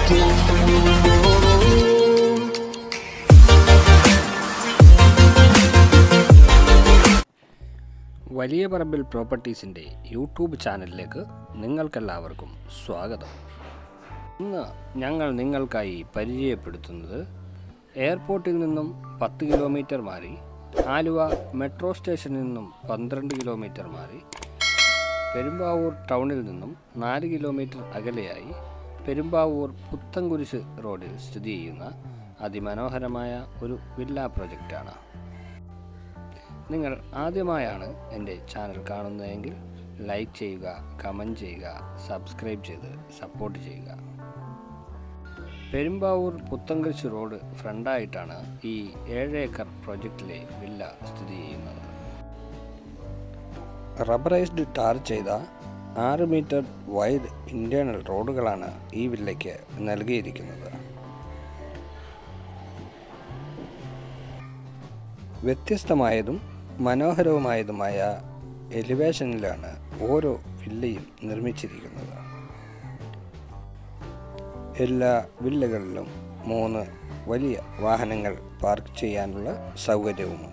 വലിയ പറമ്പിൽ പ്രോപ്പർട്ടീസിൻ്റെ യൂട്യൂബ് ചാനലിലേക്ക് നിങ്ങൾക്കെല്ലാവർക്കും സ്വാഗതം. ഇന്ന് ഞങ്ങൾ നിങ്ങൾക്കായി പരിചയപ്പെടുത്തുന്നത് എയർപോർട്ടിൽ നിന്നും 10 കിലോമീറ്റർ മാറി, ആലുവ മെട്രോ സ്റ്റേഷനിൽ നിന്നും 12 കിലോമീറ്റർ മാറി, പെരുമ്പാവൂർ ടൗണിൽ നിന്നും 4 കിലോമീറ്റർ അകലെയായി പെരുമ്പാവൂർ പുത്തൻകുരിശ് റോഡിൽ സ്ഥിതി ചെയ്യുന്ന അതിമനോഹരമായ ഒരു വില്ല പ്രൊജക്റ്റാണ്. നിങ്ങൾ ആദ്യമായാണ് എൻ്റെ ചാനൽ കാണുന്നതെങ്കിൽ ലൈക്ക് ചെയ്യുക, കമൻറ്റ് ചെയ്യുക, സബ്സ്ക്രൈബ് ചെയ്ത് സപ്പോർട്ട് ചെയ്യുക. പെരുമ്പാവൂർ പുത്തൻകുരിശ് റോഡ് ഫ്രണ്ടായിട്ടാണ് ഈ 7 ഏക്കർ പ്രൊജക്റ്റിലെ വില്ല സ്ഥിതി ചെയ്യുന്നത്. റബ്ബറൈസ്ഡ് ടാർ ചെയ്ത 6 മീറ്റർ വൈഡ് ഇൻറ്റേർണൽ റോഡുകളാണ് ഈ വില്ലയ്ക്ക് നൽകിയിരിക്കുന്നത്. വ്യത്യസ്തമായതും മനോഹരവുമായതുമായ എലിവേഷനിലാണ് ഓരോ വില്ലയും നിർമ്മിച്ചിരിക്കുന്നത്. എല്ലാ വില്ലകളിലും 3 വലിയ വാഹനങ്ങൾ പാർക്ക് ചെയ്യാനുള്ള സൗകര്യവുമുണ്ട്.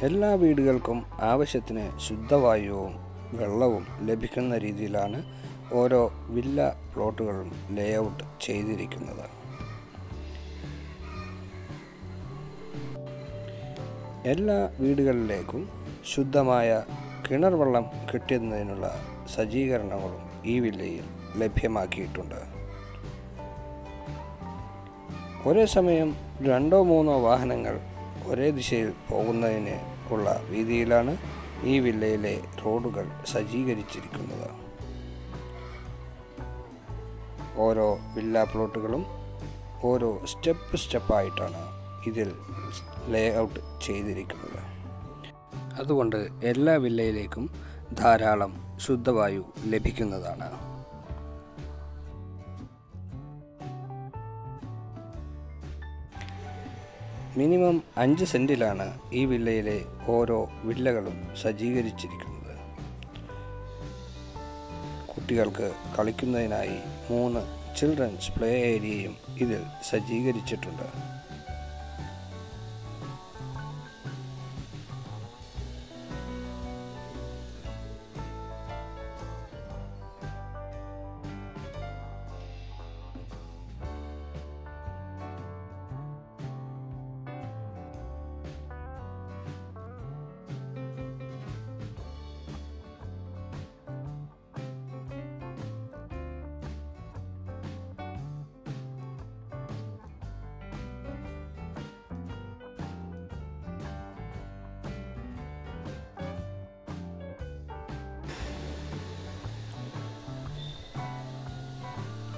എല്ലാ വീടുകൾക്കും ആവശ്യത്തിന് ശുദ്ധവായുവും വെള്ളവും ലഭിക്കുന്ന രീതിയിലാണ് ഓരോ വില്ല പ്ലോട്ടുകളും ലേഔട്ട് ചെയ്തിരിക്കുന്നത്. എല്ലാ വീടുകളിലേക്കും ശുദ്ധമായ കിണർ വെള്ളം കിട്ടുന്നതിനുള്ള സജ്ജീകരണങ്ങളും ഈ വില്ലയിൽ ലഭ്യമാക്കിയിട്ടുണ്ട്. ഒരേ സമയം 2-3 വാഹനങ്ങൾ ഒരേ ദിശയിൽ പോകുന്നതിന് ഉള്ള വീതിയിലാണ് ഈ വില്ലയിലെ റോഡുകൾ സജ്ജീകരിച്ചിരിക്കുന്നത്. ഓരോ വില്ല പ്ലോട്ടുകളും ഓരോ സ്റ്റെപ്പായിട്ടാണ് ഇതിൽ ലേഔട്ട് ചെയ്തിരിക്കുന്നത്. അതുകൊണ്ട് എല്ലാ വില്ലയിലേക്കും ധാരാളം ശുദ്ധവായു ലഭിക്കുന്നതാണ്. മിനിമം 5 സെൻറ്റിലാണ് ഈ വില്ലയിലെ ഓരോ വില്ലകളും സജ്ജീകരിച്ചിരിക്കുന്നത്. കുട്ടികൾക്ക് കളിക്കുന്നതിനായി 3 ചിൽഡ്രൻസ് പ്ലേ ഏരിയയും ഇതിൽ സജ്ജീകരിച്ചിട്ടുണ്ട്.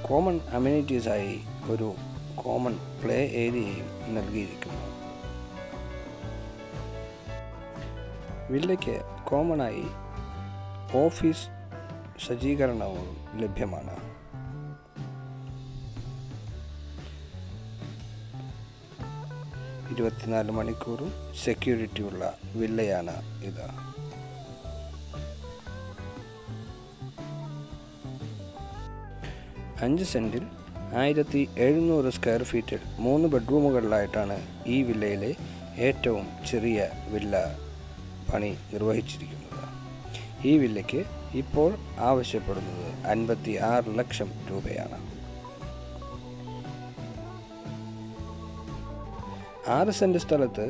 കോമൺ അമ്യൂണിറ്റീസായി ഒരു കോമൺ പ്ലേ ഏരിയയും നൽകിയിരിക്കുന്നു. വില്ലയ്ക്ക് കോമണായി ഓഫീസ് സജ്ജീകരണവും ലഭ്യമാണ്. ഇരുപത്തിനാല് മണിക്കൂറും സെക്യൂരിറ്റിയുള്ള വില്ലയാണ് ഇത്. അഞ്ച് സെൻറ്റിൽ 1700 സ്ക്വയർ ഫീറ്റിൽ 3 ബെഡ്റൂമുകളിലായിട്ടാണ് ഈ വില്ലയിലെ ഏറ്റവും ചെറിയ വില്ല പണി നിർവഹിച്ചിരിക്കുന്നത്. ഈ വില്ലയ്ക്ക് ഇപ്പോൾ ആവശ്യപ്പെടുന്നത് 56 ലക്ഷം രൂപയാണ്. 6 സെൻറ്റ് സ്ഥലത്ത്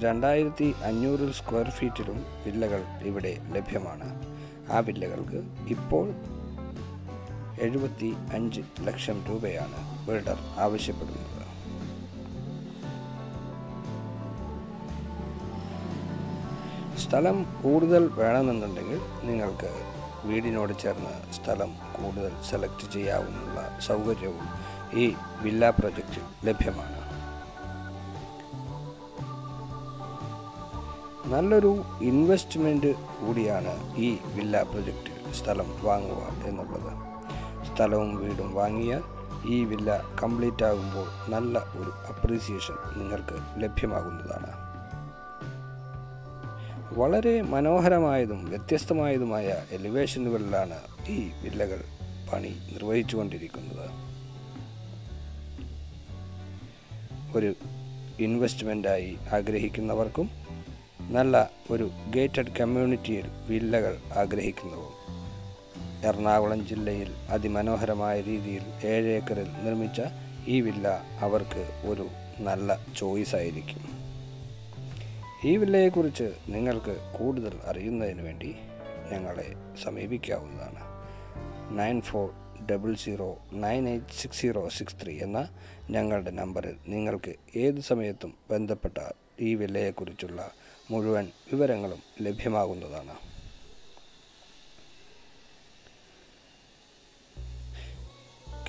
2500 സ്ക്വയർ ഫീറ്റിലും വില്ലകൾ ഇവിടെ ലഭ്യമാണ്. ആ വില്ലകൾക്ക് ഇപ്പോൾ 75 ലക്ഷം രൂപയാണ് ബിൽഡർ ആവശ്യപ്പെടുന്നത്. സ്ഥലം കൂടുതൽ വേണമെന്നുണ്ടെങ്കിൽ നിങ്ങൾക്ക് വീടിനോട് ചേർന്ന് സ്ഥലം കൂടുതൽ സെലക്ട് ചെയ്യാവുന്ന സൗകര്യവും ഈ വില്ല പ്രൊജക്റ്റിൽ ലഭ്യമാണ്. നല്ലൊരു ഇൻവെസ്റ്റ്മെൻറ്റ് കൂടിയാണ് ഈ വില്ല പ്രൊജക്റ്റിൽ സ്ഥലം വാങ്ങുക എന്നുള്ളത്. സ്ഥലവും വീടും വാങ്ങിയാൽ ഈ വില്ല കംപ്ലീറ്റ് ആകുമ്പോൾ നല്ല ഒരു അപ്രീസിയേഷൻ നിങ്ങൾക്ക് ലഭ്യമാകുന്നതാണ്. വളരെ മനോഹരമായതും വ്യത്യസ്തമായതുമായ എലിവേഷനുകളിലാണ് ഈ വില്ലകൾ പണി നിർവഹിച്ചുകൊണ്ടിരിക്കുന്നത്. ഒരു ഇൻവെസ്റ്റ്മെൻറ്റായി ആഗ്രഹിക്കുന്നവർക്കും നല്ല ഒരു ഗേറ്റഡ് കമ്മ്യൂണിറ്റിയിൽ വില്ലകൾ ആഗ്രഹിക്കുന്നവരും എറണാകുളം ജില്ലയിൽ അതിമനോഹരമായ രീതിയിൽ 7 ഏക്കറിൽ നിർമ്മിച്ച ഈ വില്ല അവർക്ക് ഒരു നല്ല ചോയ്സ് ആയിരിക്കും. ഈ വില്ലയെക്കുറിച്ച് നിങ്ങൾക്ക് കൂടുതൽ അറിയുന്നതിന് വേണ്ടി ഞങ്ങളെ സമീപിക്കാവുന്നതാണ്. 9400986063 എന്ന ഞങ്ങളുടെ നമ്പറിൽ നിങ്ങൾക്ക് ഏത് സമയത്തും ബന്ധപ്പെട്ട ഈ വില്ലയെക്കുറിച്ചുള്ള മുഴുവൻ വിവരങ്ങളും ലഭ്യമാകുന്നതാണ്.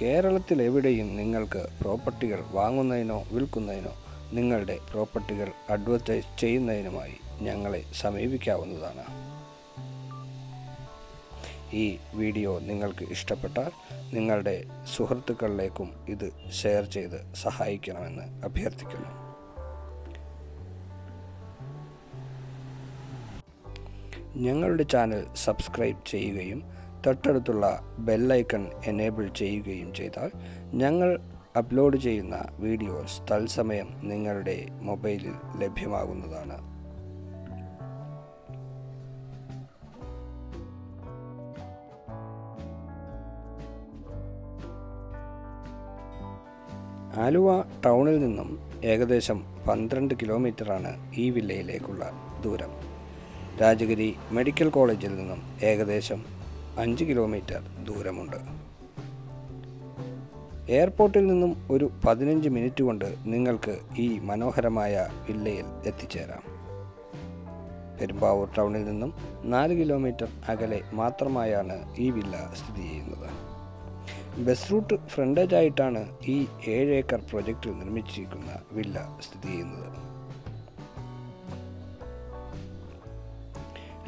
കേരളത്തിൽ എവിടെയും നിങ്ങൾക്ക് പ്രോപ്പർട്ടികൾ വാങ്ങുന്നതിനോ വിൽക്കുന്നതിനോ നിങ്ങളുടെ പ്രോപ്പർട്ടികൾ അഡ്വർടൈസ് ചെയ്യുന്നതിനുമായി ഞങ്ങളെ സമീപിക്കാവുന്നതാണ്. ഈ വീഡിയോ നിങ്ങൾക്ക് ഇഷ്ടപ്പെട്ടാൽ നിങ്ങളുടെ സുഹൃത്തുക്കളിലേക്കും ഇത് ഷെയർ ചെയ്ത് സഹായിക്കണമെന്ന് അഭ്യർത്ഥിക്കുന്നു. ഞങ്ങളുടെ ചാനൽ സബ്സ്ക്രൈബ് ചെയ്യുകയും തൊട്ടടുത്തുള്ള ബെല്ലൈക്കൺ എനേബിൾ ചെയ്യുകയും ചെയ്താൽ ഞങ്ങൾ അപ്ലോഡ് ചെയ്യുന്ന വീഡിയോസ് തത്സമയം നിങ്ങളുടെ മൊബൈലിൽ ലഭ്യമാകുന്നതാണ്. ആലുവ ടൗണിൽ നിന്നും ഏകദേശം 12 കിലോമീറ്ററാണ് ഈ വില്ലയിലേക്കുള്ള ദൂരം. രാജഗിരി മെഡിക്കൽ കോളേജിൽ നിന്നും ഏകദേശം 5 കിലോമീറ്റർ ദൂരമുണ്ട്. എയർപോർട്ടിൽ നിന്നും ഒരു 15 മിനിറ്റ് കൊണ്ട് നിങ്ങൾക്ക് ഈ മനോഹരമായ വില്ലയിൽ എത്തിച്ചേരാം. പെരുമ്പാവൂർ ടൗണിൽ നിന്നും 4 കിലോമീറ്റർ അകലെ മാത്രമായാണ് ഈ വില്ല സ്ഥിതി ചെയ്യുന്നത്. ബസ് റൂട്ട് ഫ്രണ്ടേജ് ആയിട്ടാണ് ഈ 7 ഏക്കർ പ്രൊജക്റ്റിൽ നിർമ്മിച്ചിരിക്കുന്ന വില്ല സ്ഥിതി ചെയ്യുന്നത്.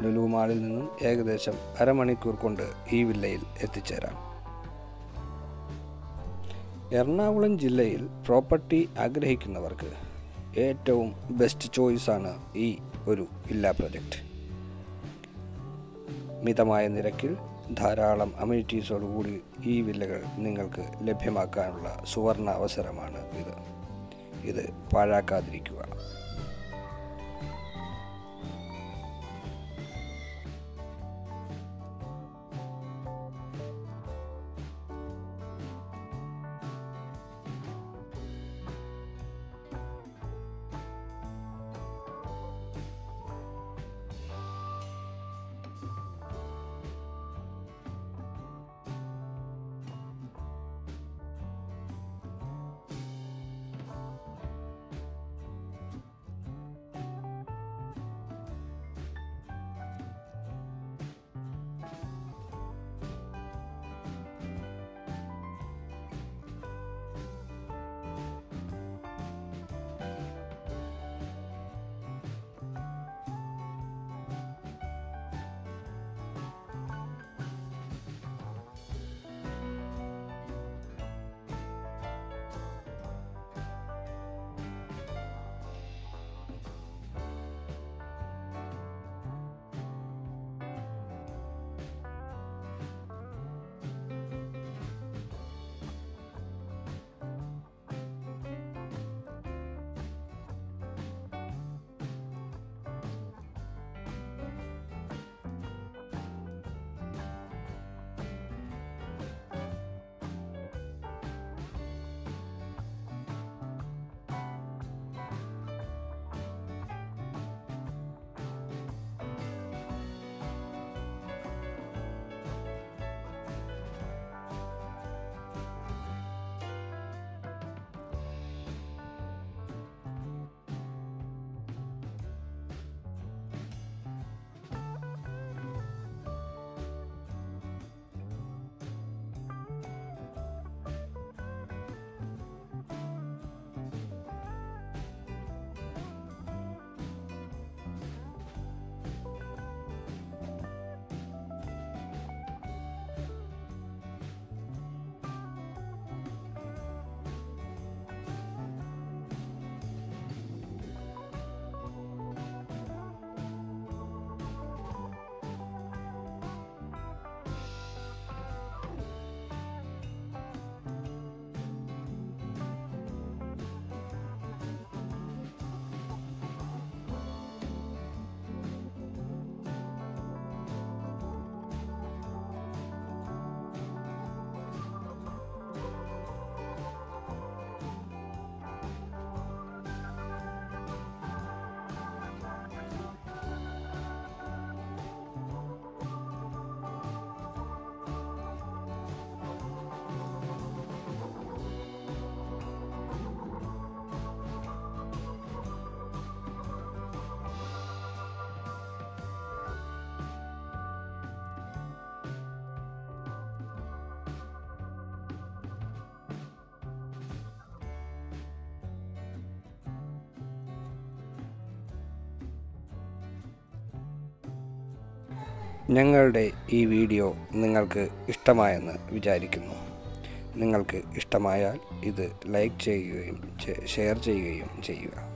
ലുലു മാളിൽ നിന്നും ഏകദേശം അരമണിക്കൂർ കൊണ്ട് ഈ വില്ലയിൽ എത്തിച്ചേരാം. എറണാകുളം ജില്ലയിൽ പ്രോപ്പർട്ടി ആഗ്രഹിക്കുന്നവർക്ക് ഏറ്റവും ബെസ്റ്റ് ചോയ്സാണ് ഈ ഒരു വില്ല പ്രൊജക്റ്റ്. മിതമായ നിരക്കിൽ ധാരാളം അമ്യൂണിറ്റീസോടുകൂടി ഈ വില്ലകൾ നിങ്ങൾക്ക് ലഭ്യമാക്കാനുള്ള സുവർണ അവസരമാണ് ഇത് പാഴാക്കാതിരിക്കുക. ഞങ്ങളുടെ ഈ വീഡിയോ നിങ്ങൾക്ക് ഇഷ്ടമായെന്ന് വിചാരിക്കുന്നു. നിങ്ങൾക്ക് ഇഷ്ടമായാൽ ഇത് ലൈക്ക് ചെയ്യുകയും ഷെയർ ചെയ്യുകയും ചെയ്യുക.